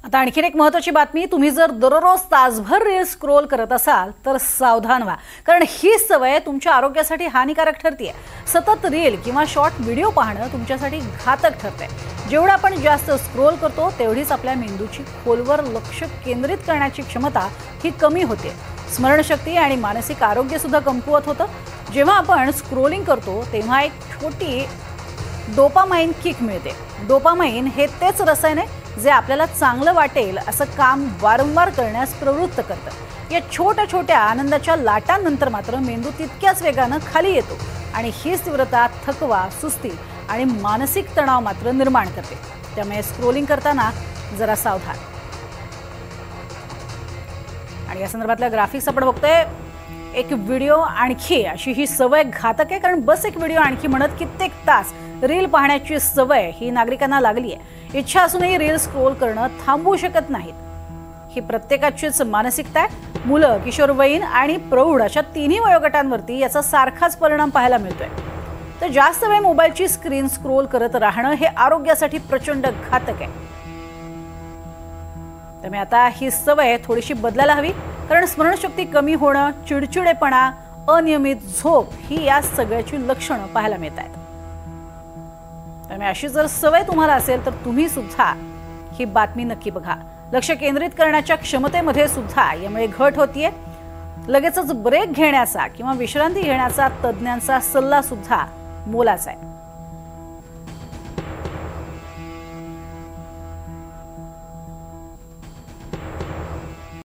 आता आणखीन एक महत्त्वाची बातमी, तुम्ही जर दररोज तासभर रील स्क्रोल करत असाल तर सावधान व्हा, कारण ही सवय तुमच्या आरोग्यासाठी हानिकारक ठरते। सतत रील किंवा शॉर्ट व्हिडिओ पाहणं तुमच्यासाठी घातक ठरते। जेवढा आपण जास्त स्क्रोल करतो तेवढीच आपल्या मेंदूची खोलवर लक्ष केंद्रित करण्याची क्षमता ही कमी होते। स्मरणशक्ती आणि मानसिक आरोग्य सुद्धा कमकुवत होतं। जेव्हा आपण स्क्रोलिंग करतो तेव्हा एक छोटी डोपामाइन किक मिळते। डोपामाइन हे तेच रसायन आहे जे आपल्याला चांगलं वाटेल असं काम वारंवार करण्यास प्रवृत्त करतं। या छोट्या छोट्या आनंदाच्या लाटांनंतर मात्र मेंदू तितक्याच वेगानं खाली येतो आणि हीच तीव्रता थकवा, सुस्ती आणि मानसिक तणाव मात्र निर्माण करते। त्यामुळे स्क्रोलिंग करताना जरा सावधान। आणि या संदर्भातल्या ग्राफिक्स आपण बघतोय। एक व्हिडिओ आणखी अशी ही सवय घातक आहे, कारण बस एक व्हिडिओ आणखी म्हणत कित्येक तास रील पाहण्याची सवय ही नागरिकांना लागली आहे। इच्छा असूनही रील स्क्रोल करणं थांबवू शकत नाहीत। ही प्रत्येकाचीच मानसिकता आहे। मुलं, किशोरवयीन आणि प्रौढ अशा तिन्ही वयोगटांवरती याचा सारखाच परिणाम पाहायला मिळतोय। तर जास्त वेळ मोबाईलची स्क्रीन स्क्रोल करत राहणं हे आरोग्यासाठी प्रचंड घातक आहे। त्यामुळे आता ही सवय थोडीशी बदलायला हवी, कारण स्मरणशक्ती कमी होणं, चिडचिडेपणा, अनियमित झोप ही या सगळ्याची लक्षणं पाहायला मिळतात। त्यामुळे अशी जर सवय तुम्हाला असेल तर तुम्ही सुद्धा ही बातमी नक्की बघा। लक्ष केंद्रित करण्याच्या क्षमतेमध्ये सुद्धा यामुळे घट होतीये। लगेचच ब्रेक घेण्याचा किंवा विश्रांती घेण्याचा तज्ञांचा सल्ला सुद्धा मोलाचा आहे।